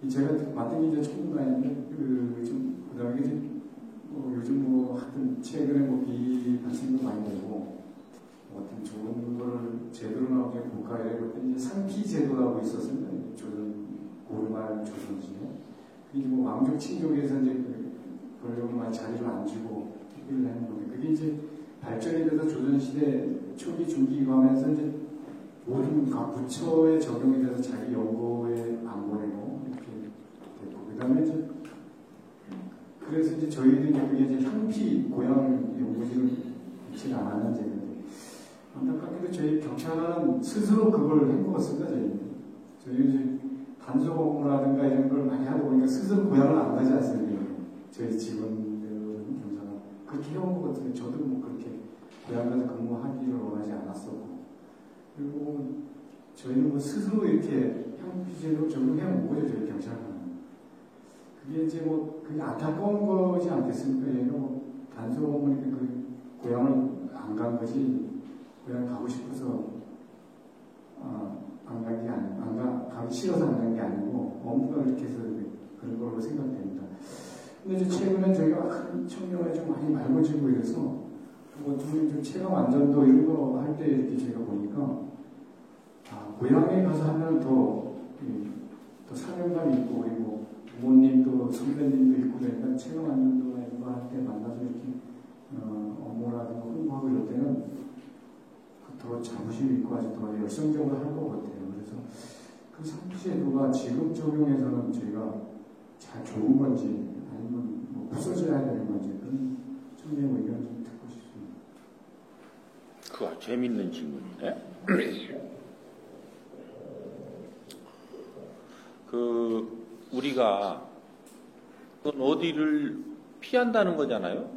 제가 만든 게 이제 전문가인데, 그 다음에 이제, 요즘 하여튼 최근에 비판심도 많이 되고, 어떤 좋은 거를 제대로 나오게 국가에 그때 이제 상피 제도라고 있었습니다. 고르말 조선시에. 이게 왕족 친족에서 이제 그러려고 많이 자리를 안 주고 택배를 하는 건데, 그게 이제 발전이 돼서 조선시대 초기 중기 가면서 이제 모든 각 부처에 적용이 돼서 자기 연구에 안 보내고 이렇게 됐고, 그 다음에 이제 그래서 이제 저희들이 그게 이제 향피 고향 연구지를 있지 않았는 제인데, 안타깝게도 저희 경찰은 스스로 그걸 해먹었습니다. 저희 이제 단속업무라든가 이런 걸 많이 하다 보니까 스스로 고향을 안 가지 않습니까? 저희 직원들은 경찰은 그렇게 해온 것 같은데, 저도 그렇게 고향 가서 근무하기를 원하지 않았었고, 그리고 저희는 스스로 이렇게 향피제로 적용해온 거죠, 저희 경찰은. 그게 이제 그게 안타까운 거지 않겠습니까? 얘가 단속업무니까 그 고향을 안 간 거지, 고향 가고 싶어서 안 간 게 아니고, 가기 싫어서 안 간 게 아니고, 업무가 그렇게 해서 그런 걸로 생각됩니다. 근데 이제 최근에 저희가 큰 청년에 좀 많이 말고지고 이래서, 좀 체감 안전도 이런 거 할 때 이렇게 제가 보니까, 고향에 가서 하면 더 사명감이 있고, 그리고 부모님도 선배님도 있고, 그러니까 체감 안전도나 이런 거 할 때 만나서 이렇게, 업무라든가 홍보하고 이럴 때는 더 자부심 있고 아주 더 열성적으로 할 것 같아요. 그래서 그 상피제도가 지금 적용해서는 저희가 잘 좋은 건지 아니면 부서져야 되는 건지 그런 청년의 의견을 좀 듣고 싶습니다. 그거 아주 재밌는 질문이네. 우리가 그건 어디를 피한다는 거잖아요.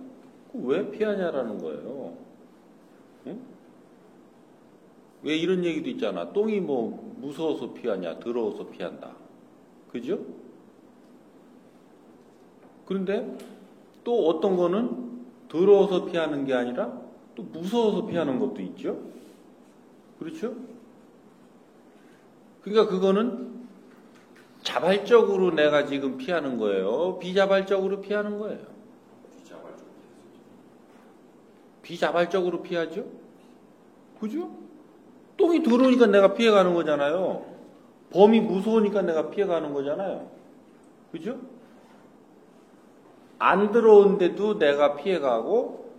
왜 피하냐라는 거예요. 응? 왜 이런 얘기도 있잖아. 똥이 무서워서 피하냐, 더러워서 피한다. 그죠? 그런데 또 어떤 거는 더러워서 피하는 게 아니라 또 무서워서 피하는 것도 있죠. 그렇죠? 그러니까 그거는 자발적으로 내가 지금 피하는 거예요? 비자발적으로 피하는 거예요? 비자발적으로 피하죠? 그죠? 똥이 더러우니까 내가 피해가는 거잖아요. 범이 무서우니까 내가 피해가는 거잖아요. 그죠? 안 더러운데도 내가 피해가고,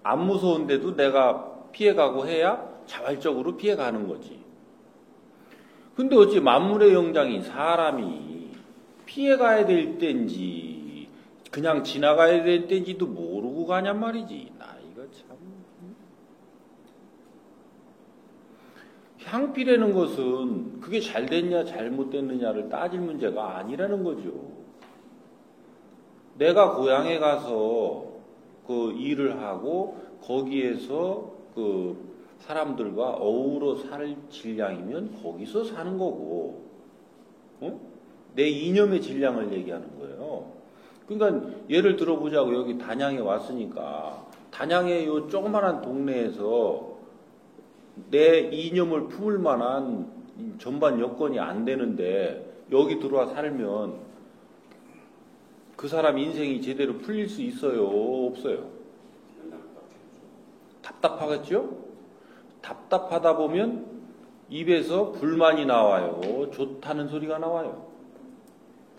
안 무서운데도 내가 피해가고 해야 자발적으로 피해가는 거지. 근데 어찌 만물의 영장인 사람이 피해가야 될 때인지 그냥 지나가야 될 때인지도 모르고 가냔 말이지. 나 이거 참. 향피라는 것은 그게 잘 됐냐 잘못됐느냐를 따질 문제가 아니라는 거죠. 내가 고향에 가서 그 일을 하고 거기에서 그 사람들과 어우러 살 질량이면 거기서 사는 거고, 내 이념의 질량을 얘기하는 거예요. 그러니까 예를 들어보자고, 여기 단양에 왔으니까 단양의 요 조그만한 동네에서 내 이념을 품을 만한 전반 여건이 안 되는데 여기 들어와 살면 그 사람 인생이 제대로 풀릴 수 있어요? 없어요? 답답하겠죠? 답답하다 보면 입에서 불만이 나와요. 좋다는 소리가 나와요.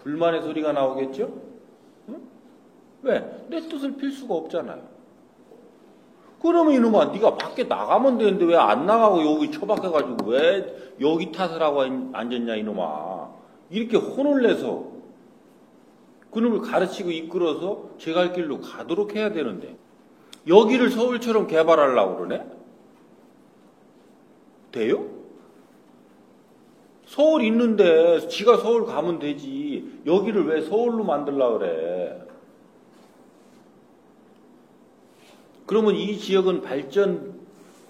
불만의 소리가 나오겠죠? 응? 왜? 내 뜻을 필 수가 없잖아요. 그러면 이놈아, 네가 밖에 나가면 되는데 왜 안 나가고 여기 처박혀가지고 왜 여기 탓을 하고 앉았냐 이놈아. 이렇게 혼을 내서 그놈을 가르치고 이끌어서 제 갈 길로 가도록 해야 되는데 여기를 서울처럼 개발하려고 그러네? 돼요? 서울 있는데 지가 서울 가면 되지. 여기를 왜 서울로 만들려고 그래? 그러면 이 지역은 발전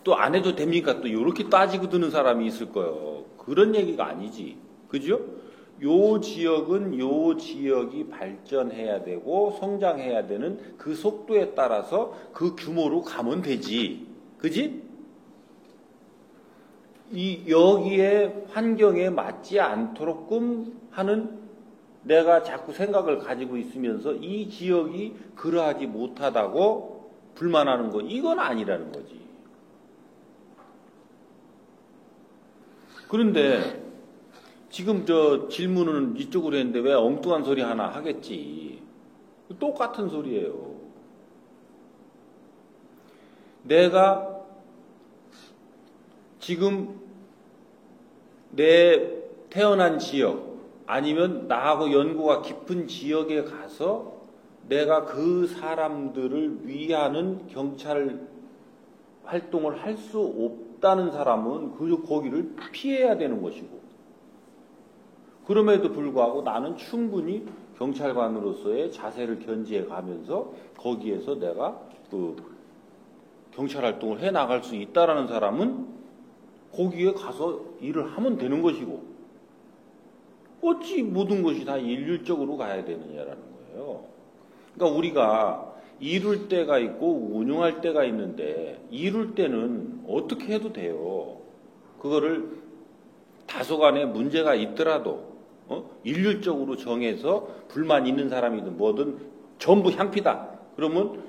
또 안 해도 됩니까? 또 이렇게 따지고 드는 사람이 있을 거예요. 그런 얘기가 아니지. 그죠? 요 지역은 요 지역이 발전해야 되고 성장해야 되는 그 속도에 따라서 그 규모로 가면 되지. 그지? 여기에 환경에 맞지 않도록끔 하는 내가 자꾸 생각을 가지고 있으면서 이 지역이 그러하지 못하다고 불만하는 거, 이건 아니라는 거지. 그런데 지금 저 질문은 이쪽으로 했는데 왜 엉뚱한 소리 하나 하겠지. 똑같은 소리예요. 내가 지금 내 태어난 지역 아니면 나하고 연고가 깊은 지역에 가서 내가 그 사람들을 위하는 경찰 활동을 할 수 없다는 사람은 거기를 피해야 되는 것이고, 그럼에도 불구하고 나는 충분히 경찰관으로서의 자세를 견지해 가면서 거기에서 내가 그 경찰 활동을 해 나갈 수 있다라는 사람은 거기에 가서 일을 하면 되는 것이고, 어찌 모든 것이 다 일률적으로 가야 되느냐라는 거예요. 그러니까 우리가 이룰 때가 있고 운용할 때가 있는데, 이룰 때는 어떻게 해도 돼요. 그거를 다소간에 문제가 있더라도 일률적으로 정해서 불만 있는 사람이든 뭐든 전부 향피다. 그러면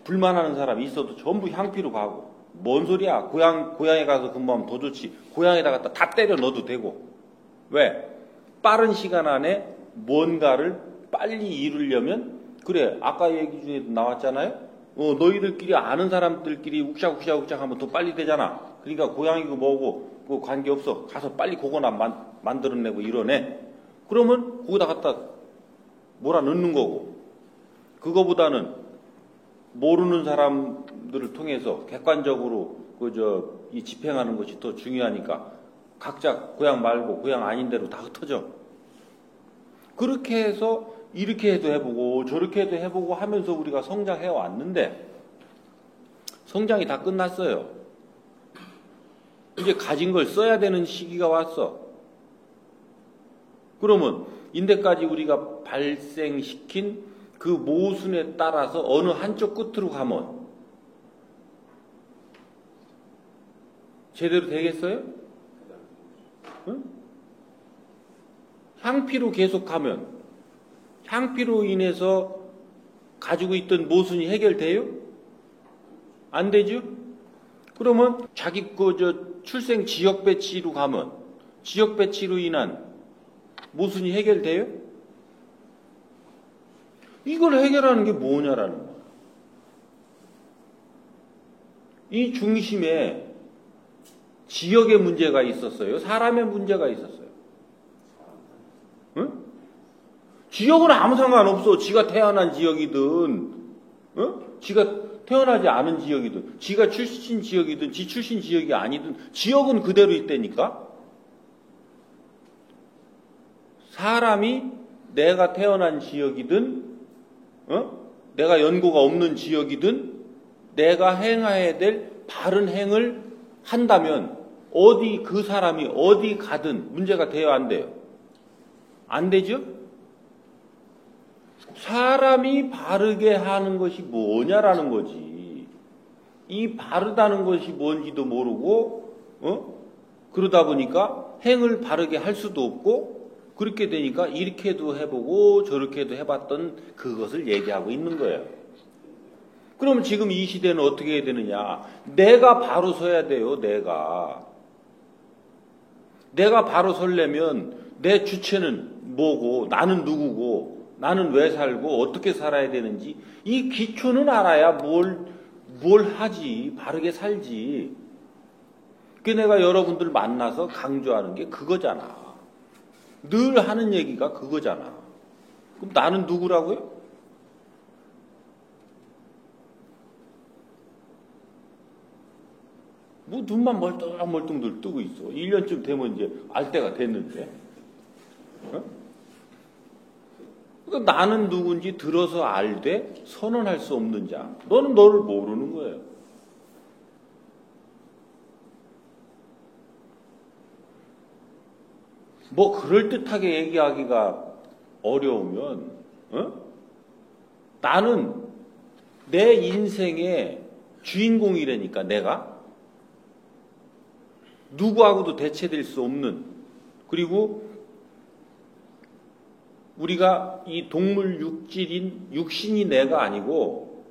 불만하는 사람이 있어도 전부 향피로 가고, 뭔 소리야. 고향에 가서 근무하면 더 좋지. 고향에다 갖다 다 때려 넣어도 되고. 왜? 빠른 시간 안에 뭔가를 빨리 이루려면, 그래, 아까 얘기 중에도 나왔잖아요. 너희들끼리 아는 사람들끼리 욱샥욱샥 하면 더 빨리 되잖아. 그러니까 고향이고 뭐고 그 관계없어. 가서 빨리 그거나 만들어내고 이러네. 그러면 거기다 갖다 몰아넣는 거고, 그거보다는 모르는 사람들을 통해서 객관적으로 이 집행하는 것이 더 중요하니까 각자 고향 말고 고향 아닌 데로 다 흩어져. 그렇게 해서 이렇게 해도 해보고 저렇게 해도 해보고 하면서 우리가 성장해 왔는데, 성장이 다 끝났어요. 이제 가진 걸 써야 되는 시기가 왔어. 그러면 인대까지 우리가 발생시킨 그 모순에 따라서 어느 한쪽 끝으로 가면 제대로 되겠어요? 응? 향피로 계속 가면 향피로 인해서 가지고 있던 모순이 해결돼요? 안 되죠? 그러면 자기 출생 지역 배치로 가면 지역 배치로 인한 모순이 해결돼요? 이걸 해결하는 게 뭐냐라는 거야. 이 중심에 지역의 문제가 있었어요? 사람의 문제가 있었어요? 응? 지역은 아무 상관없어. 지가 태어난 지역이든, 지가 태어나지 않은 지역이든, 지가 출신 지역이든, 지 출신 지역이 아니든, 지역은 그대로 있다니까? 사람이 내가 태어난 지역이든, 내가 연고가 없는 지역이든, 내가 행해야 될 바른 행을 한다면, 그 사람이 어디 가든 문제가 돼요, 안 돼요? 안 되죠? 사람이 바르게 하는 것이 뭐냐라는 거지. 이 바르다는 것이 뭔지도 모르고, 그러다 보니까 행을 바르게 할 수도 없고, 그렇게 되니까 이렇게도 해보고 저렇게도 해봤던 그것을 얘기하고 있는 거예요. 그럼 지금 이 시대는 어떻게 해야 되느냐? 내가 바로 서야 돼요, 내가. 내가 바로 서려면 내 주체는 뭐고, 나는 누구고, 나는 왜 살고, 어떻게 살아야 되는지, 이 기초는 알아야 뭘 하지, 바르게 살지. 그게 내가 여러분들 만나서 강조하는 게 그거잖아. 늘 하는 얘기가 그거잖아. 그럼 나는 누구라고요? 뭐 눈만 멀뚱멀뚱 뜨고 있어. 1년쯤 되면 이제 알 때가 됐는데. 그러니까 나는 누군지 들어서 알되 선언할 수 없는 자. 너는 너를 모르는 거예요. 뭐 그럴듯하게 얘기하기가 어려우면 나는 내 인생의 주인공이라니까. 내가 누구하고도 대체될 수 없는, 그리고 우리가 이 동물 육신이 내가 아니고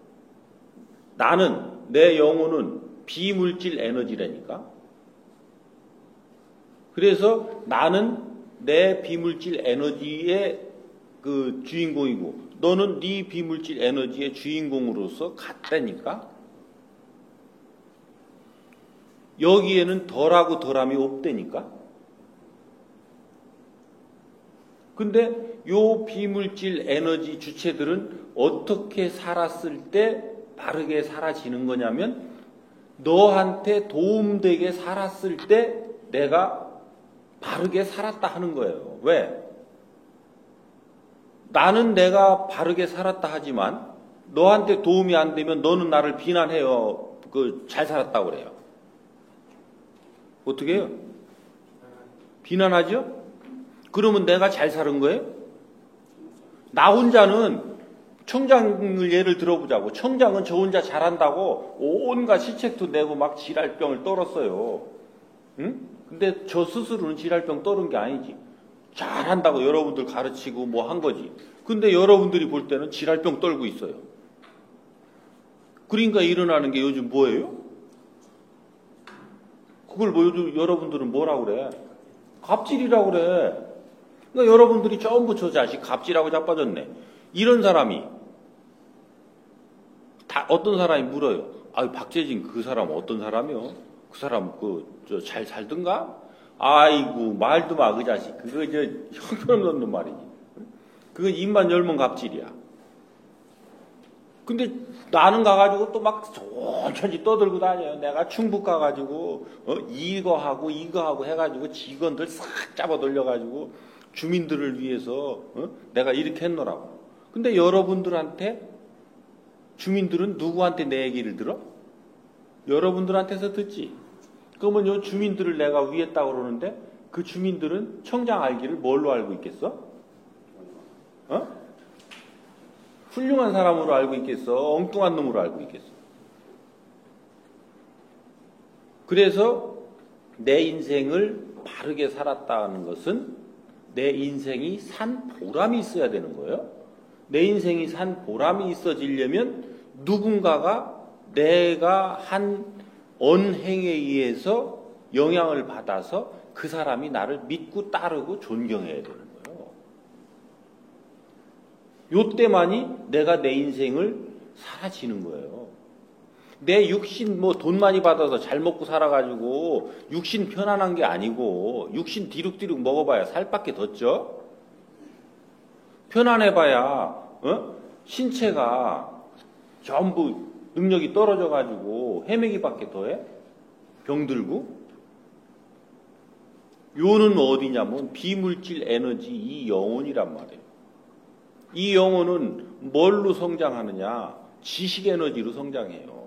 나는, 내 영혼은 비물질 에너지라니까. 그래서 나는 내 비물질 에너지의 그 주인공이고 너는 네 비물질 에너지의 주인공으로서 같다니까. 여기에는 덜하고 덜함이 없다니까. 근데 요 비물질 에너지 주체들은 어떻게 살았을 때 바르게 사라지는 거냐면 너한테 도움되게 살았을 때 내가 바르게 살았다 하는 거예요. 왜? 나는 내가 바르게 살았다 하지만 너한테 도움이 안 되면 너는 나를 비난해요. 잘 살았다고 그래요. 어떻게 해요? 비난하죠? 그러면 내가 잘 사는 거예요? 나 혼자는 청장을 예를 들어보자고. 청장은 저 혼자 잘한다고 온갖 시책도 내고 막 지랄병을 떨었어요. 응? 근데 저 스스로는 지랄병 떨은 게 아니지. 잘한다고 여러분들 가르치고 뭐 한 거지. 근데 여러분들이 볼 때는 지랄병 떨고 있어요. 그러니까 일어나는 게 요즘 뭐예요? 그걸 뭐 요즘 여러분들은 뭐라고 그래? 갑질이라고 그래. 그러니까 여러분들이 전부 저 자식 갑질하고 자빠졌네. 이런 사람이 다 어떤 사람이 물어요. 아, 박재진 그 사람 어떤 사람이요? 그 사람 잘 살든가? 아이고 말도 마 그 자식. 그거 형편없는 말이지. 그거 입만 열면 갑질이야. 근데 나는 가가지고 또 막 천천히 떠들고 다녀요. 내가 충북 가가지고 이거 하고 해가지고 직원들 싹 잡아 돌려가지고 주민들을 위해서 내가 이렇게 했노라고. 근데 여러분들한테 주민들은 누구한테 내 얘기를 들어? 여러분들한테서 듣지. 그러면 요 주민들을 내가 위했다고 그러는데 그 주민들은 청장 알기를 뭘로 알고 있겠어? 훌륭한 사람으로 알고 있겠어? 엉뚱한 놈으로 알고 있겠어? 그래서 내 인생을 바르게 살았다는 것은 내 인생이 산 보람이 있어야 되는 거예요. 내 인생이 산 보람이 있어지려면 누군가가 내가 한 언행에 의해서 영향을 받아서 그 사람이 나를 믿고 따르고 존경해야 되는 거예요. 요때만이 내가 내 인생을 살아지는 거예요. 내 육신 돈 많이 받아서 잘 먹고 살아가지고 육신 편안한 게 아니고 육신 디룩디룩 먹어봐야 살밖에 더 쪄? 편안해봐야 신체가 전부 능력이 떨어져가지고 헤매기밖에 더해? 병들고? 요는 어디냐면 비물질 에너지 이 영혼이란 말이에요. 이 영혼은 뭘로 성장하느냐? 지식 에너지로 성장해요.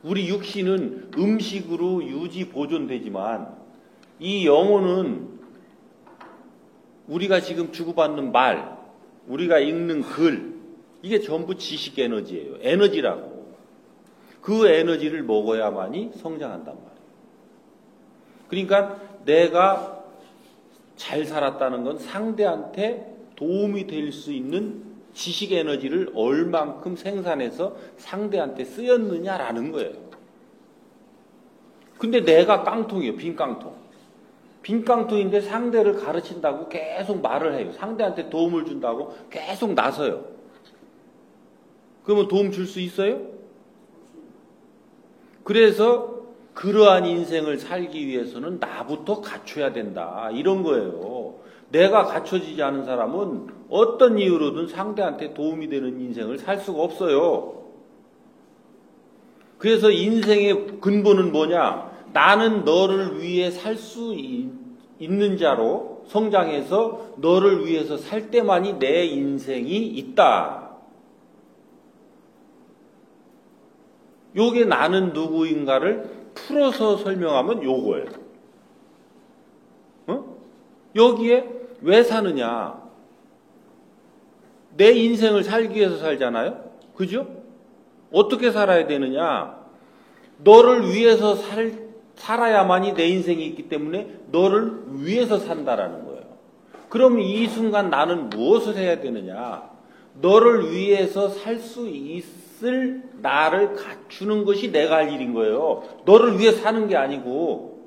우리 육신은 음식으로 유지 보존되지만 이 영혼은 우리가 지금 주고받는 말, 우리가 읽는 글, 이게 전부 지식 에너지예요. 에너지라고. 그 에너지를 먹어야만이 성장한단 말이에요. 그러니까 내가 잘 살았다는 건 상대한테 도움이 될 수 있는 지식 에너지를 얼만큼 생산해서 상대한테 쓰였느냐라는 거예요. 근데 내가 깡통이에요. 빈 깡통. 빈 깡통인데 상대를 가르친다고 계속 말을 해요. 상대한테 도움을 준다고 계속 나서요. 그러면 도움 줄 수 있어요? 그래서 그러한 인생을 살기 위해서는 나부터 갖춰야 된다. 이런 거예요. 내가 갖춰지지 않은 사람은 어떤 이유로든 상대한테 도움이 되는 인생을 살 수가 없어요. 그래서 인생의 근본은 뭐냐? 나는 너를 위해 살 수 있는 자로 성장해서 너를 위해서 살 때만이 내 인생이 있다. 요게 나는 누구인가를 풀어서 설명하면 요거예요. 여기에 왜 사느냐? 내 인생을 살기 위해서 살잖아요? 그죠? 어떻게 살아야 되느냐? 너를 위해서 살아야만이 내 인생이 있기 때문에 너를 위해서 산다라는 거예요. 그럼 이 순간 나는 무엇을 해야 되느냐? 너를 위해서 살 수 있을 나를 갖추는 것이 내가 할 일인 거예요. 너를 위해 사는 게 아니고.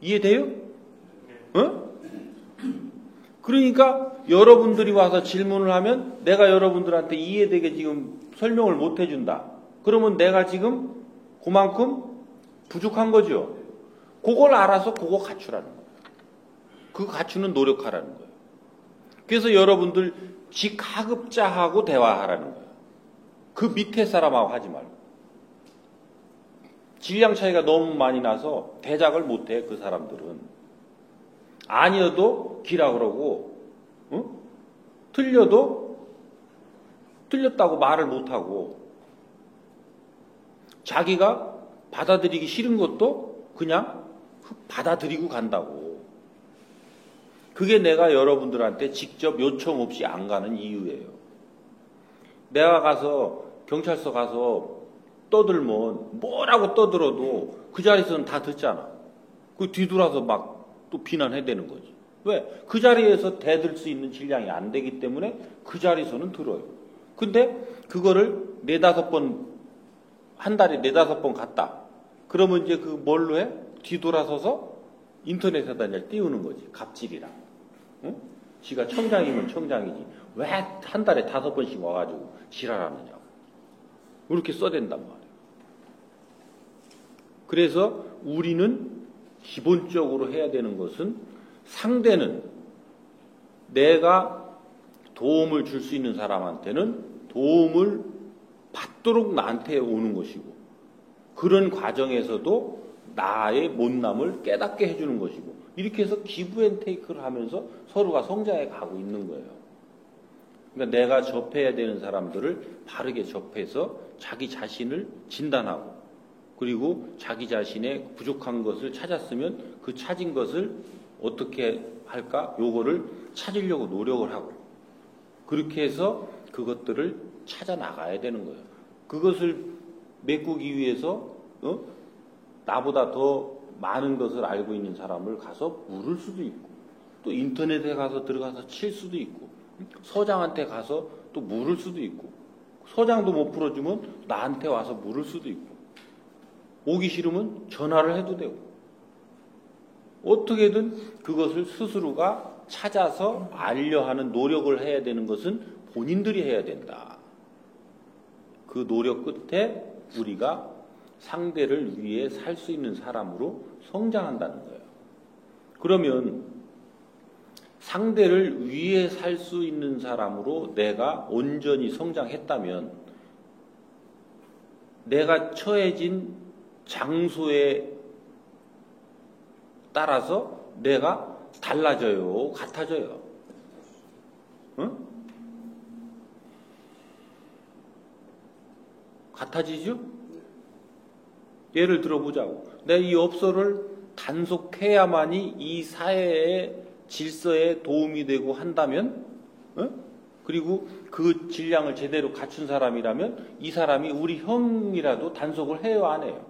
이해돼요? 어? 그러니까 여러분들이 와서 질문을 하면 내가 여러분들한테 이해되게 지금 설명을 못 해준다. 그러면 내가 지금 그만큼 부족한 거죠. 그걸 알아서 그거 갖추라는 거예요. 그거 갖추는 노력하라는 거예요. 그래서 여러분들 직하급자하고 대화하라는 거예요. 그 밑에 사람하고 하지 말고. 질량 차이가 너무 많이 나서 대작을 못해 그 사람들은. 아니어도 기라 그러고 틀려도 틀렸다고 말을 못하고 자기가 받아들이기 싫은 것도 그냥 받아들이고 간다고. 그게 내가 여러분들한테 직접 요청 없이 안 가는 이유예요. 내가 가서 경찰서 가서 떠들면 뭐라고 떠들어도 그 자리에서는 다 듣잖아. 그 뒤돌아서 막 또 비난해야 되는 거지. 왜? 그 자리에서 대들 수 있는 질량이 안 되기 때문에 그 자리에서는 들어요. 근데 그거를 4-5번, 한 달에 4-5번 갔다. 그러면 이제 그 뭘로 해? 뒤돌아서서 인터넷에다 이제 띄우는 거지. 갑질이랑. 응? 지가 청장이면 청장이지. 왜 한 달에 5번씩 와가지고 지랄하느냐고. 그렇게 써댄단 말이에요. 그래서 우리는 기본적으로 해야 되는 것은 상대는 내가 도움을 줄 수 있는 사람한테는 도움을 받도록 나한테 오는 것이고 그런 과정에서도 나의 못남을 깨닫게 해주는 것이고 이렇게 해서 기브앤테이크를 하면서 서로가 성장해 가고 있는 거예요. 그러니까 내가 접해야 되는 사람들을 바르게 접해서 자기 자신을 진단하고 그리고 자기 자신의 부족한 것을 찾았으면 그 찾은 것을 어떻게 할까? 요거를 찾으려고 노력을 하고 그렇게 해서 그것들을 찾아 나가야 되는 거예요. 그것을 메꾸기 위해서 나보다 더 많은 것을 알고 있는 사람을 가서 물을 수도 있고 또 인터넷에 가서 들어가서 칠 수도 있고 서장한테 가서 또 물을 수도 있고 서장도 못 풀어주면 나한테 와서 물을 수도 있고 오기 싫으면 전화를 해도 되고 어떻게든 그것을 스스로가 찾아서 알려 하는 노력을 해야 되는 것은 본인들이 해야 된다. 그 노력 끝에 우리가 상대를 위해 살 수 있는 사람으로 성장한다는 거예요. 그러면 상대를 위해 살 수 있는 사람으로 내가 온전히 성장했다면 내가 처해진 장소에 따라서 내가 달라져요, 같아져요. 응? 같아지죠? 예를 들어보자고. 내가 이 업소를 단속해야만이 이 사회의 질서에 도움이 되고 한다면, 그리고 그 질량을 제대로 갖춘 사람이라면 이 사람이 우리 형이라도 단속을 해요, 안 해요?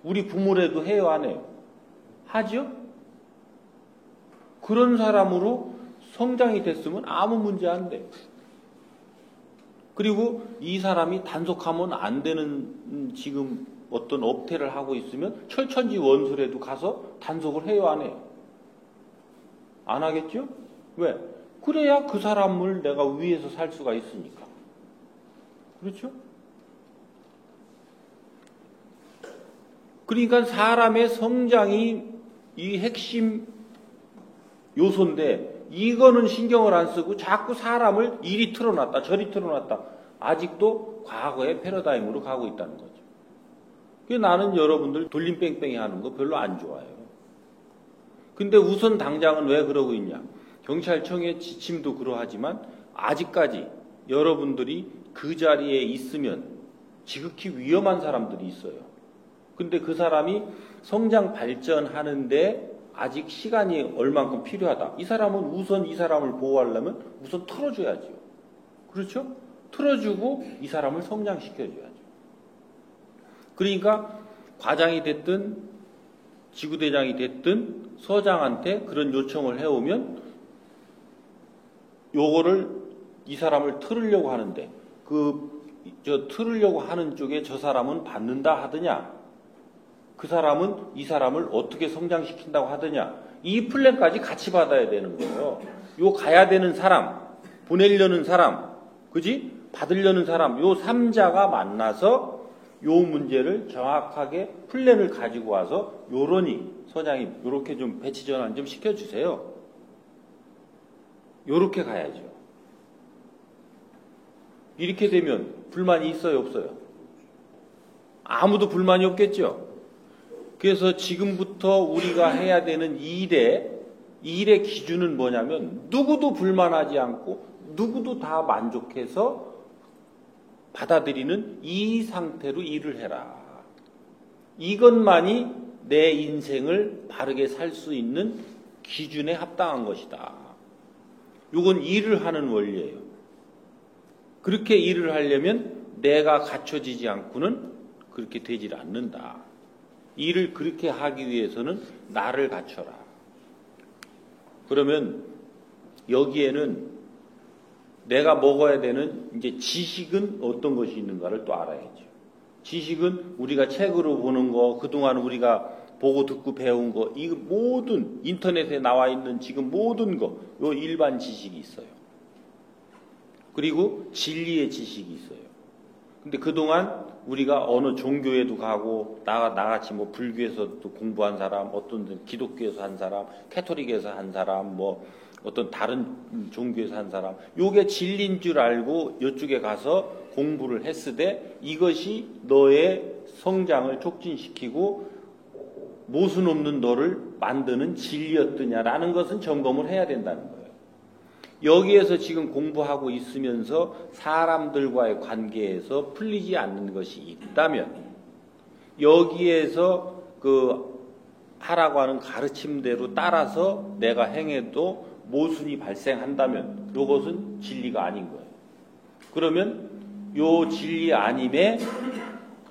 우리 부모라도 해요, 안 해요? 하죠? 그런 사람으로 성장이 됐으면 아무 문제 안 돼요. 그리고 이 사람이 단속하면 안 되는 지금 어떤 업태를 하고 있으면 철천지 원수라도 가서 단속을 해요, 안 해요? 안 하겠죠? 왜? 그래야 그 사람을 내가 위해서 살 수가 있으니까. 그렇죠? 그러니까 사람의 성장이 이 핵심 요소인데 이거는 신경을 안 쓰고 자꾸 사람을 이리 틀어놨다 저리 틀어놨다 아직도 과거의 패러다임으로 가고 있다는 거죠. 그래서 나는 여러분들 돌림뺑뺑이 하는 거 별로 안 좋아해요. 근데 우선 당장은 왜 그러고 있냐. 경찰청의 지침도 그러하지만 아직까지 여러분들이 그 자리에 있으면 지극히 위험한 사람들이 있어요. 근데 그 사람이 성장 발전하는데 아직 시간이 얼만큼 필요하다. 이 사람은 우선 이 사람을 보호하려면 우선 틀어줘야죠. 그렇죠? 틀어주고 이 사람을 성장시켜줘야죠. 그러니까 과장이 됐든 지구대장이 됐든 서장한테 그런 요청을 해오면 요거를 이 사람을 틀으려고 하는데 틀으려고 하는 쪽에 저 사람은 받는다 하더냐, 그 사람은 이 사람을 어떻게 성장시킨다고 하더냐, 이 플랜까지 같이 받아야 되는 거예요. 요 가야 되는 사람, 보내려는 사람, 그지? 받으려는 사람, 요 3자가 만나서 요 문제를 정확하게 플랜을 가지고 와서 요러니 서장님 요렇게 좀 배치 전환 좀 시켜주세요. 요렇게 가야죠. 이렇게 되면 불만이 있어요, 없어요? 아무도 불만이 없겠죠. 그래서 지금부터 우리가 해야 되는 일의 기준은 뭐냐면 누구도 불만하지 않고 누구도 다 만족해서 받아들이는 이 상태로 일을 해라. 이것만이 내 인생을 바르게 살 수 있는 기준에 합당한 것이다. 이건 일을 하는 원리예요. 그렇게 일을 하려면 내가 갖춰지지 않고는 그렇게 되질 않는다. 일을 그렇게 하기 위해서는 나를 갖춰라. 그러면 여기에는 내가 먹어야 되는 이제 지식은 어떤 것이 있는가를 또 알아야죠. 지식은 우리가 책으로 보는 거, 그동안 우리가 보고 듣고 배운 거, 이 모든 인터넷에 나와 있는 지금 모든 거, 요 일반 지식이 있어요. 그리고 진리의 지식이 있어요. 근데 그동안 우리가 어느 종교에도 가고 나같이 뭐 불교에서도 공부한 사람, 어떤 기독교에서 한 사람, 캐토릭에서 한 사람, 뭐 어떤 다른 종교에서 한 사람, 요게 진리인 줄 알고 이쪽에 가서 공부를 했으되 이것이 너의 성장을 촉진시키고 모순 없는 너를 만드는 진리였느냐라는 것은 점검을 해야 된다는 거예요. 여기에서 지금 공부하고 있으면서 사람들과의 관계에서 풀리지 않는 것이 있다면 여기에서 하라고 하는 가르침대로 따라서 내가 행해도 모순이 발생한다면 이것은 진리가 아닌 거예요. 그러면 요 진리 아님에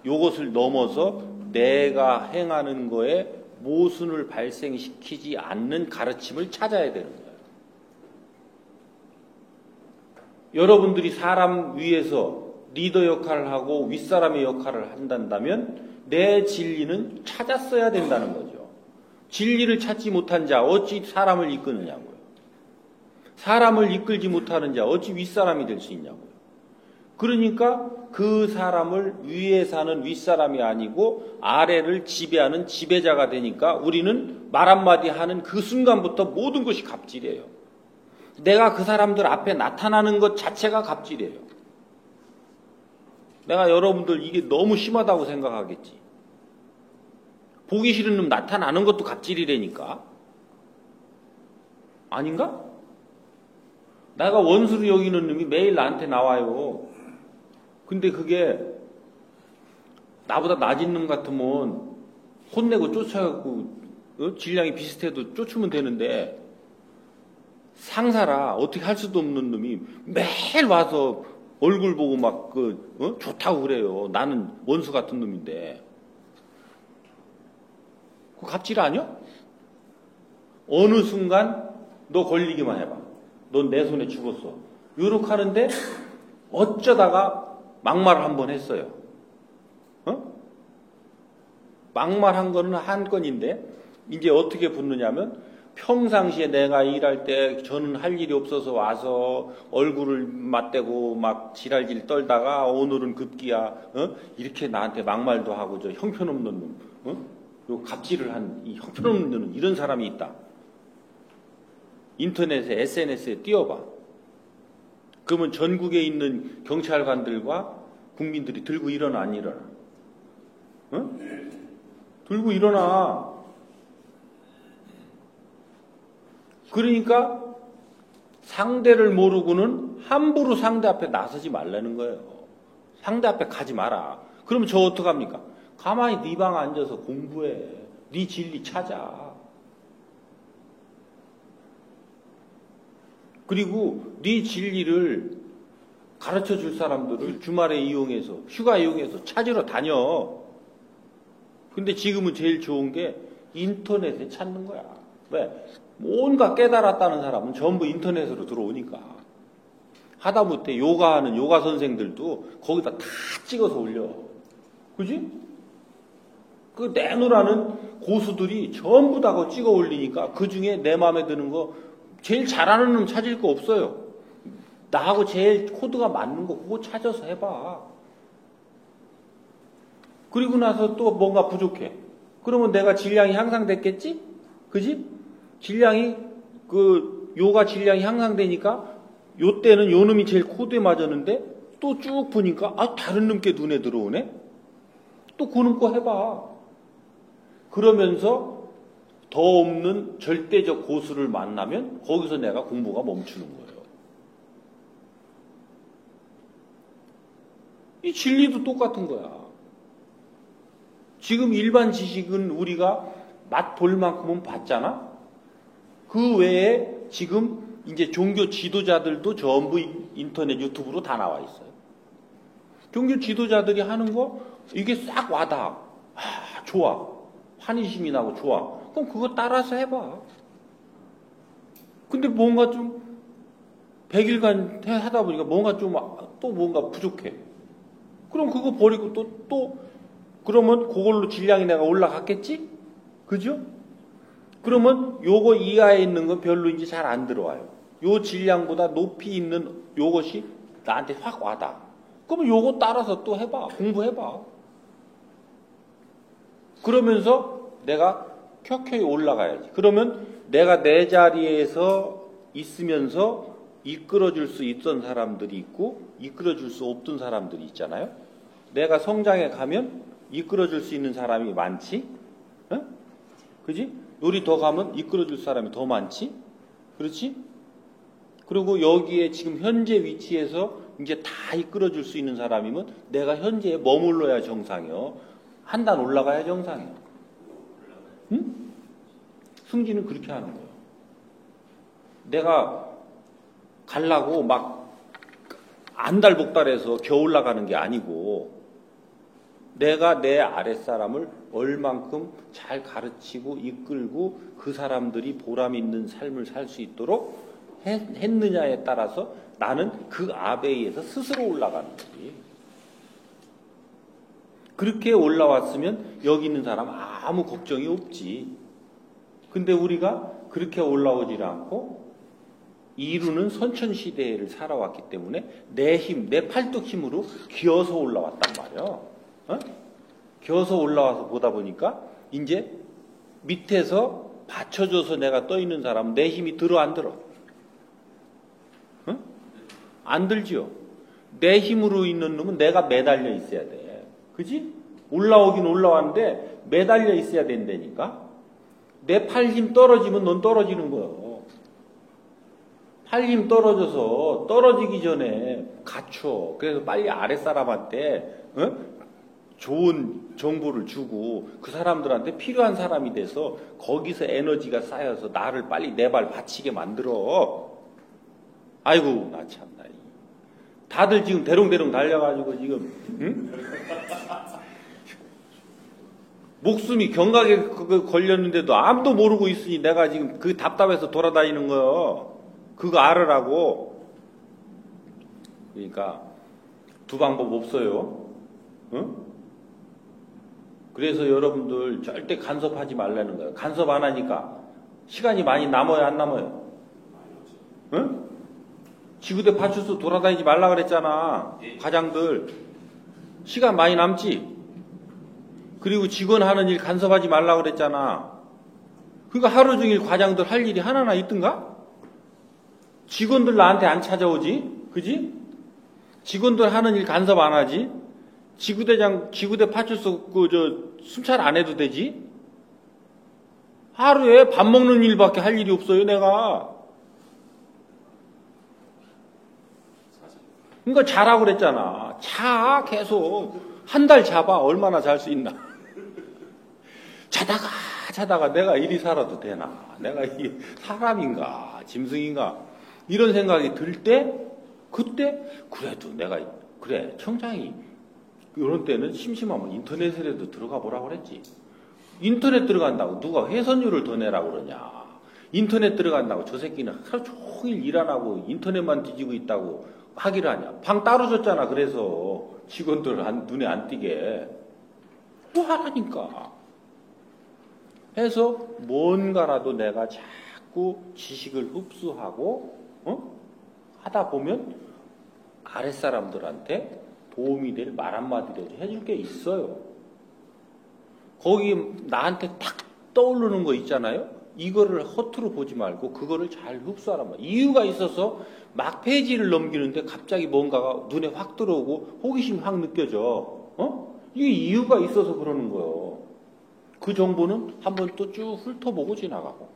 요것을 넘어서 내가 행하는 거에 모순을 발생시키지 않는 가르침을 찾아야 되는 거예요. 여러분들이 사람 위에서 리더 역할을 하고 윗사람의 역할을 한다면 내 진리는 찾았어야 된다는 거죠. 진리를 찾지 못한 자 어찌 사람을 이끄느냐고요. 사람을 이끌지 못하는 자 어찌 윗사람이 될 수 있냐고요. 그러니까 그 사람을 위에 사는 윗사람이 아니고 아래를 지배하는 지배자가 되니까 우리는 말 한마디 하는 그 순간부터 모든 것이 갑질이에요. 내가 그 사람들 앞에 나타나는 것 자체가 갑질이에요. 내가 여러분들 이게 너무 심하다고 생각하겠지. 보기 싫은 놈 나타나는 것도 갑질이라니까. 아닌가? 내가 원수로 여기는 놈이 매일 나한테 나와요. 근데 그게 나보다 낮은 놈 같으면 혼내고 쫓아가고 질량이 비슷해도 쫓으면 되는데 상사라 어떻게 할 수도 없는 놈이 매일 와서 얼굴 보고 막 좋다고 그래요. 나는 원수 같은 놈인데. 그 갑질 아니야? 어느 순간 너 걸리기만 해봐. 넌 내 손에 죽었어. 요렇게 하는데 어쩌다가 막말을 한번 했어요. 막말한 거는 한 건인데 이제 어떻게 붙느냐면 평상시에 내가 일할 때 저는 할 일이 없어서 와서 얼굴을 맞대고 막 지랄질 떨다가 오늘은 급기야 이렇게 나한테 막말도 하고 저 형편없는 놈, 요 갑질을 한 이 형편없는 놈 이런 사람이 있다. 인터넷에 SNS에 띄워봐. 그러면 전국에 있는 경찰관들과 국민들이 들고 일어나 안 일어나? 들고 일어나. 그러니까 상대를 모르고는 함부로 상대 앞에 나서지 말라는 거예요. 상대 앞에 가지 마라. 그러면 저 어떡합니까? 가만히 네 방 앉아서 공부해. 네 진리 찾아. 그리고 네 진리를 가르쳐 줄 사람들을 주말에 이용해서 휴가 이용해서 찾으러 다녀. 근데 지금은 제일 좋은 게 인터넷에 찾는 거야. 왜? 온갖 깨달았다는 사람은 전부 인터넷으로 들어오니까. 하다못해 요가하는 요가 선생들도 거기다 다 찍어서 올려. 그지? 그 내놓으라는 고수들이 전부 다 그거 찍어 올리니까 그 중에 내 마음에 드는 거 제일 잘하는 놈 찾을 거 없어요. 나하고 제일 코드가 맞는 거 그거 찾아서 해봐. 그리고 나서 또 뭔가 부족해. 그러면 내가 질량이 향상됐겠지? 그지? 질량이 요가 질량이 향상되니까 요 때는 요 놈이 제일 코드에 맞았는데 또 쭉 보니까 다른 놈께 눈에 들어오네? 또 그 놈 거 해봐. 그러면서 더 없는 절대적 고수를 만나면 거기서 내가 공부가 멈추는 거예요. 이 진리도 똑같은 거야. 지금 일반 지식은 우리가 맛볼 만큼은 봤잖아? 그 외에 지금 이제 종교 지도자들도 전부 인터넷 유튜브로 다 나와 있어요. 종교 지도자들이 하는 거 이게 싹 와닿아. 좋아. 환희심이 나고 좋아. 그럼 그거 따라서 해봐. 근데 뭔가 좀 100일간 하다 보니까 뭔가 좀 또 뭔가 부족해. 그럼 그거 버리고 또 그러면 그걸로 질량이 내가 올라갔겠지? 그죠? 그러면 요거 이하에 있는 건 별로 이제 잘 안 들어와요. 요 질량보다 높이 있는 요것이 나한테 확 와닿아. 그러면 요거 따라서 또 해봐. 공부해봐. 그러면서 내가 켜켜이 올라가야지. 그러면 내가 내 자리에서 있으면서 이끌어줄 수 있던 사람들이 있고 이끌어줄 수 없던 사람들이 있잖아요. 내가 성장해 가면 이끌어줄 수 있는 사람이 많지? 어? 그지? 요리 더 가면 이끌어줄 사람이 더 많지? 그렇지? 그리고 여기에 지금 현재 위치에서 이제 다 이끌어줄 수 있는 사람이면 내가 현재에 머물러야 정상이요. 한 단 올라가야 정상이요. 응? 승진은 그렇게 하는 거예요. 내가 가려고 막 안달복달해서 겨우 올라가는 게 아니고 내가 내 아랫사람을 얼만큼 잘 가르치고 이끌고 그 사람들이 보람 있는 삶을 살 수 있도록 했느냐에 따라서 나는 그 아베이에서 스스로 올라가는 거지. 그렇게 올라왔으면 여기 있는 사람 아무 걱정이 없지. 근데 우리가 그렇게 올라오질 않고 이루는 선천시대를 살아왔기 때문에 내 힘, 내 팔뚝 힘으로 기어서 올라왔단 말이야. 어? 기어서 올라와서 보다 보니까 이제 밑에서 받쳐줘서 내가 떠 있는 사람은 내 힘이 들어 안 들어? 어? 안 들지요. 내 힘으로 있는 놈은 내가 매달려 있어야 돼. 그지? 올라오긴 올라왔는데 매달려 있어야 된다니까. 내 팔 힘 떨어지면 넌 떨어지는 거예요. 팔 힘 떨어져서 떨어지기 전에 갖춰. 그래서 빨리 아랫사람한테 좋은 정보를 주고 그 사람들한테 필요한 사람이 돼서 거기서 에너지가 쌓여서 나를 빨리 내 발 받치게 만들어. 아이고 나 참나. 다들 지금 대롱대롱 달려가지고 지금 응? 목숨이 경각에 걸렸는데도 아무도 모르고 있으니 내가 지금 그 답답해서 돌아다니는 거요. 그거 알으라고. 그러니까 두 방법 없어요. 응? 그래서 여러분들 절대 간섭하지 말라는 거예요. 간섭 안 하니까 시간이 많이 남아요, 안 남아요? 응? 지구대 파출소 돌아다니지 말라 그랬잖아. 과장들 시간 많이 남지. 그리고 직원 하는 일 간섭하지 말라 그랬잖아. 그러니까 하루 종일 과장들 할 일이 하나나 있던가? 직원들 나한테 안 찾아오지? 그지? 직원들 하는 일 간섭 안 하지? 지구대 파출소 순찰 안 해도 되지? 하루에 밥 먹는 일밖에 할 일이 없어요, 내가. 그러니까 자라고 그랬잖아. 자, 계속. 한 달 자봐. 얼마나 잘 수 있나. 자다가 내가 이리 살아도 되나. 내가 이게 사람인가, 짐승인가. 이런 생각이 들 때, 그때, 그래도 내가, 그래, 청장이, 이런 때는 심심하면 인터넷에라도 들어가 보라고 그랬지. 인터넷 들어간다고 누가 회선율을 더 내라고 그러냐. 인터넷 들어간다고 저 새끼는 하루 종일 일 안 하고 인터넷만 뒤지고 있다고 하기를 하냐. 방 따로 줬잖아. 그래서 직원들 눈에 안 띄게. 뭐 하라니까. 해서 뭔가라도 내가 자꾸 지식을 흡수하고 하다 보면 아랫사람들한테 도움이 될 말 한마디라도 해줄 게 있어요. 거기 나한테 탁 떠오르는 거 있잖아요. 이거를 허투루 보지 말고 그거를 잘 흡수하란 말이에요. 이유가 있어서 막 페이지를 넘기는데 갑자기 뭔가가 눈에 확 들어오고 호기심이 확 느껴져. 이게 이유가 있어서 그러는 거예요. 그 정보는 한번 또 쭉 훑어보고 지나가고.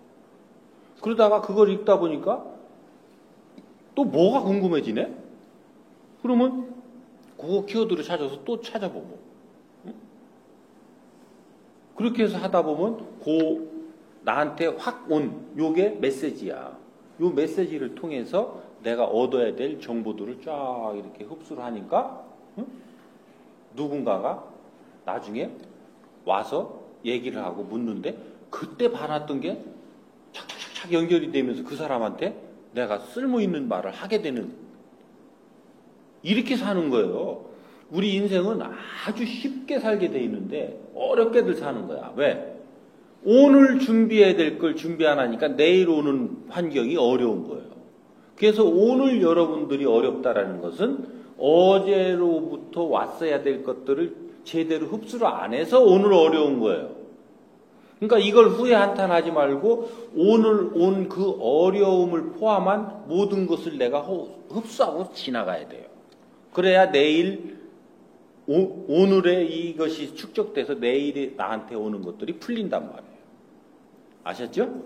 그러다가 그걸 읽다 보니까 또 뭐가 궁금해지네? 그러면 그거 키워드를 찾아서 또 찾아보고. 그렇게 해서 하다 보면 나한테 확 온 요게 메시지야. 요 메시지를 통해서 내가 얻어야 될 정보들을 쫙 이렇게 흡수를 하니까 누군가가 나중에 와서 얘기를 하고 묻는데 그때 봐놨던 게 착착착착 연결이 되면서 그 사람한테 내가 쓸모있는 말을 하게 되는 이렇게 사는 거예요. 우리 인생은 아주 쉽게 살게 돼 있는데 어렵게들 사는 거야. 왜? 오늘 준비해야 될 걸 준비 안 하니까 내일 오는 환경이 어려운 거예요. 그래서 오늘 여러분들이 어렵다라는 것은 어제로부터 왔어야 될 것들을 제대로 흡수를 안 해서 오늘 어려운 거예요. 그러니까 이걸 후회 한탄하지 말고 오늘 온 그 어려움을 포함한 모든 것을 내가 흡수하고 지나가야 돼요. 그래야 내일 오늘의 이것이 축적돼서 내일에 나한테 오는 것들이 풀린단 말이에요. 아셨죠?